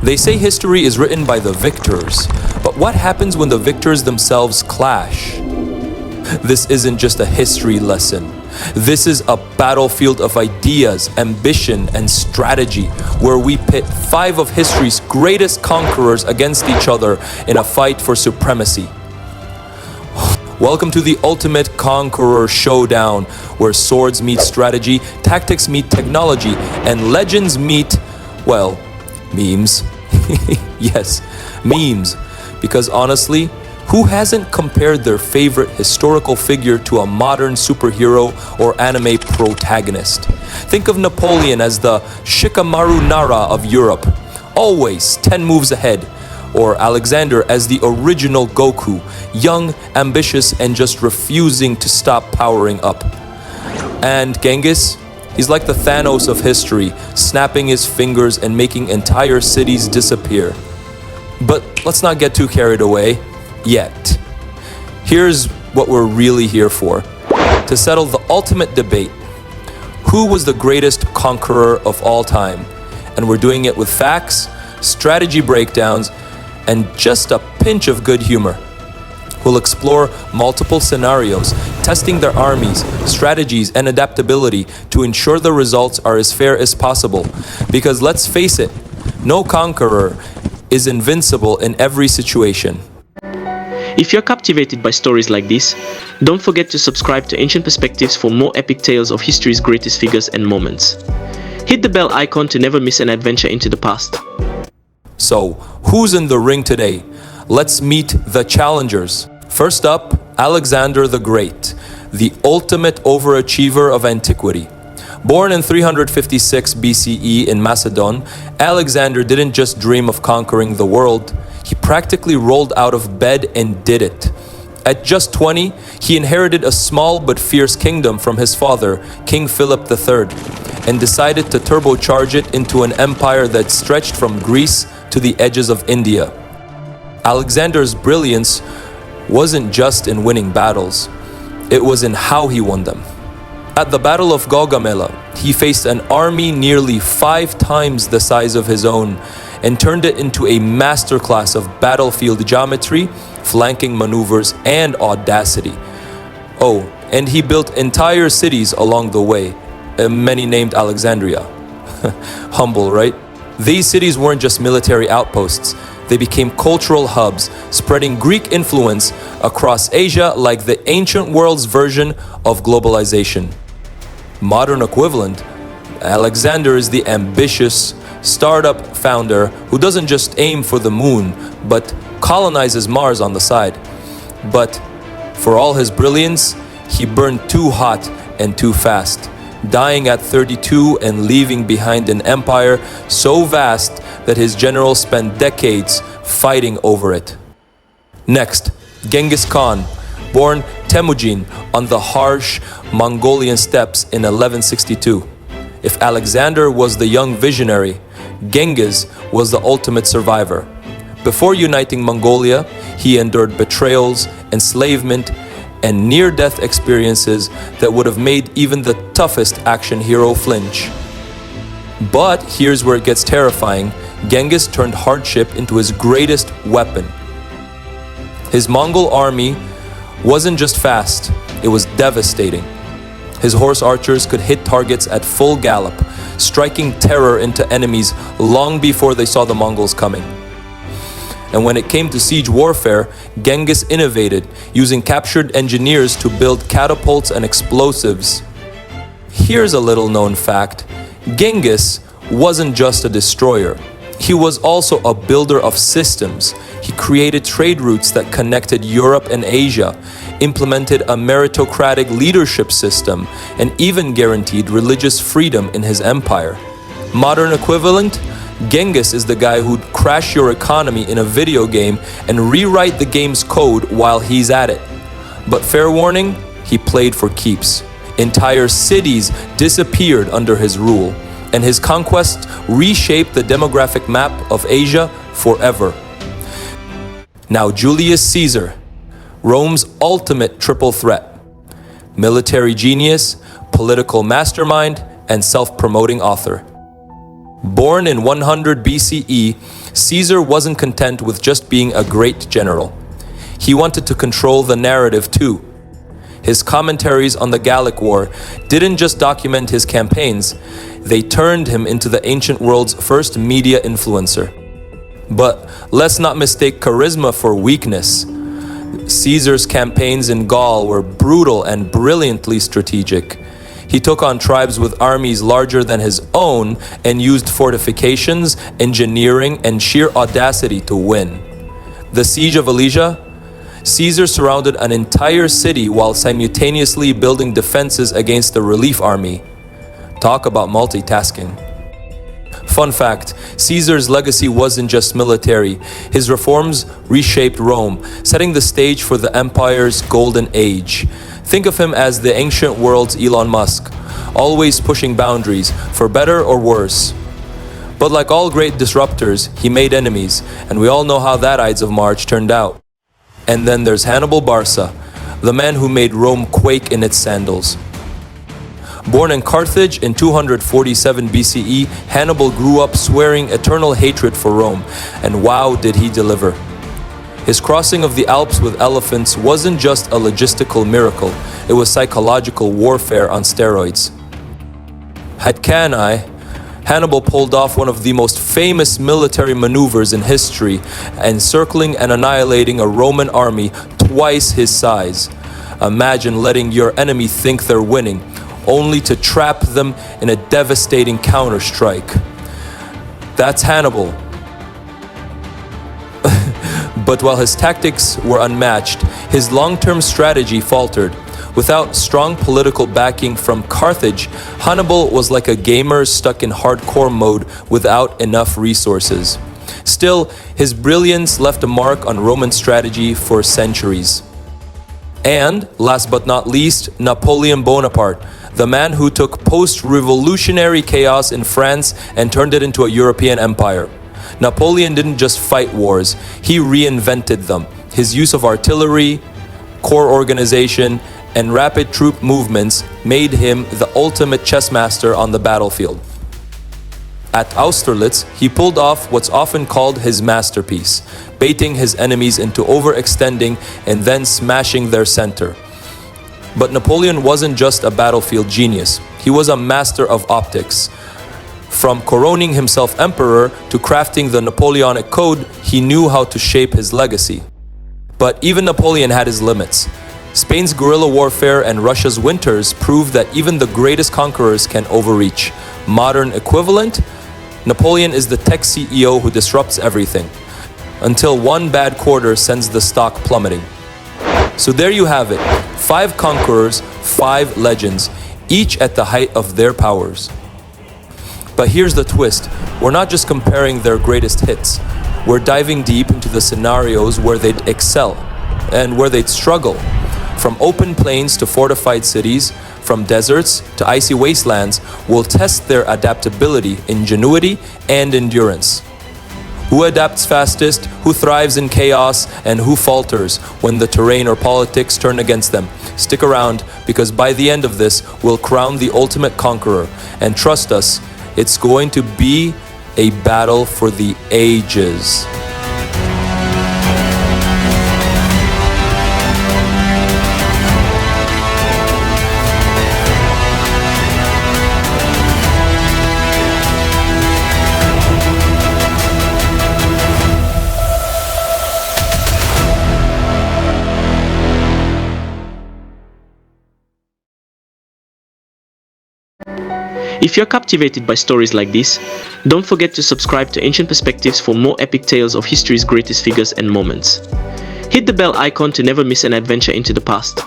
They say history is written by the victors, but what happens when the victors themselves clash? This isn't just a history lesson. This is a battlefield of ideas, ambition, and strategy, where we pit five of history's greatest conquerors against each other in a fight for supremacy. Welcome to the ultimate conqueror showdown, where swords meet strategy, tactics meet technology, and legends meet, well, memes. Yes, memes. Because honestly, who hasn't compared their favorite historical figure to a modern superhero or anime protagonist? Think of Napoleon as the Shikamaru Nara of Europe, always 10 moves ahead. Or Alexander as the original Goku, young, ambitious, and just refusing to stop powering up. And Genghis? He's like the Thanos of history, snapping his fingers and making entire cities disappear. But let's not get too carried away. Yet. Here's what we're really here for. To settle the ultimate debate. Who was the greatest conqueror of all time? And we're doing it with facts, strategy breakdowns, and just a pinch of good humor. We'll explore multiple scenarios, testing their armies, strategies, and adaptability to ensure the results are as fair as possible. Because let's face it, no conqueror is invincible in every situation. If you're captivated by stories like this, don't forget to subscribe to Ancient Perspectives for more epic tales of history's greatest figures and moments. Hit the bell icon to never miss an adventure into the past. So, who's in the ring today? Let's meet the challengers. First up, Alexander the Great, the ultimate overachiever of antiquity. Born in 356 BCE in Macedon, Alexander didn't just dream of conquering the world, he practically rolled out of bed and did it. At just 20, he inherited a small but fierce kingdom from his father, King Philip III, and decided to turbocharge it into an empire that stretched from Greece to the edges of India. Alexander's brilliance wasn't just in winning battles, it was in how he won them. At the Battle of Gaugamela, he faced an army nearly 5 times the size of his own and turned it into a masterclass of battlefield geometry, flanking maneuvers, and audacity. Oh, and he built entire cities along the way, many named Alexandria. Humble, right? These cities weren't just military outposts. They became cultural hubs, spreading Greek influence across Asia like the ancient world's version of globalization. Modern equivalent, Alexander is the ambitious startup founder who doesn't just aim for the moon, but colonizes Mars on the side. But for all his brilliance, he burned too hot and too fast, dying at 32 and leaving behind an empire so vast that his generals spent decades fighting over it. Next, Genghis Khan, born Temujin on the harsh Mongolian steppes in 1162. If Alexander was the young visionary, Genghis was the ultimate survivor. Before uniting Mongolia, he endured betrayals, enslavement, and near-death experiences that would have made even the toughest action hero flinch. But here's where it gets terrifying. Genghis turned hardship into his greatest weapon. His Mongol army wasn't just fast, it was devastating. His horse archers could hit targets at full gallop, striking terror into enemies long before they saw the Mongols coming. And when it came to siege warfare, Genghis innovated, using captured engineers to build catapults and explosives. Here's a little known fact. Genghis wasn't just a destroyer. He was also a builder of systems. He created trade routes that connected Europe and Asia, implemented a meritocratic leadership system, and even guaranteed religious freedom in his empire. Modern equivalent? Genghis is the guy who'd crash your economy in a video game and rewrite the game's code while he's at it. But fair warning, he played for keeps. Entire cities disappeared under his rule, and his conquests reshaped the demographic map of Asia forever. Now Julius Caesar, Rome's ultimate triple threat: military genius, political mastermind, and self-promoting author. Born in 100 BCE, Caesar wasn't content with just being a great general. He wanted to control the narrative too. His commentaries on the Gallic War didn't just document his campaigns, they turned him into the ancient world's first media influencer. But let's not mistake charisma for weakness. Caesar's campaigns in Gaul were brutal and brilliantly strategic. He took on tribes with armies larger than his own and used fortifications, engineering, and sheer audacity to win. The siege of Alesia? Caesar surrounded an entire city while simultaneously building defenses against the relief army. Talk about multitasking. Fun fact, Caesar's legacy wasn't just military. His reforms reshaped Rome, setting the stage for the empire's golden age. Think of him as the ancient world's Elon Musk, always pushing boundaries, for better or worse. But like all great disruptors, he made enemies, and we all know how that Ides of March turned out. And then there's Hannibal Barca, the man who made Rome quake in its sandals. Born in Carthage in 247 BCE, Hannibal grew up swearing eternal hatred for Rome, and wow, did he deliver. His crossing of the Alps with elephants wasn't just a logistical miracle, it was psychological warfare on steroids. At Cannae, Hannibal pulled off one of the most famous military maneuvers in history, encircling and annihilating a Roman army twice his size. Imagine letting your enemy think they're winning, only to trap them in a devastating counter-strike. That's Hannibal. But while his tactics were unmatched, his long-term strategy faltered. Without strong political backing from Carthage, Hannibal was like a gamer stuck in hardcore mode without enough resources. Still, his brilliance left a mark on Roman strategy for centuries. And, last but not least, Napoleon Bonaparte, the man who took post-revolutionary chaos in France and turned it into a European empire. Napoleon didn't just fight wars, he reinvented them. His use of artillery, corps organization, and rapid troop movements made him the ultimate chess master on the battlefield. At Austerlitz, he pulled off what's often called his masterpiece, baiting his enemies into overextending and then smashing their center. But Napoleon wasn't just a battlefield genius, he was a master of optics. From coroning himself emperor to crafting the Napoleonic Code, he knew how to shape his legacy. But even Napoleon had his limits. Spain's guerrilla warfare and Russia's winters proved that even the greatest conquerors can overreach. Modern equivalent? Napoleon is the tech CEO who disrupts everything, until one bad quarter sends the stock plummeting. So there you have it, 5 conquerors, 5 legends, each at the height of their powers. But here's the twist, we're not just comparing their greatest hits, we're diving deep into the scenarios where they'd excel and where they'd struggle. From open plains to fortified cities, from deserts to icy wastelands, we'll test their adaptability, ingenuity, and endurance. Who adapts fastest, who thrives in chaos, and who falters when the terrain or politics turn against them? Stick around, because by the end of this, we'll crown the ultimate conqueror. And trust us, it's going to be a battle for the ages. If you're captivated by stories like this, don't forget to subscribe to Ancient Perspectives for more epic tales of history's greatest figures and moments. Hit the bell icon to never miss an adventure into the past.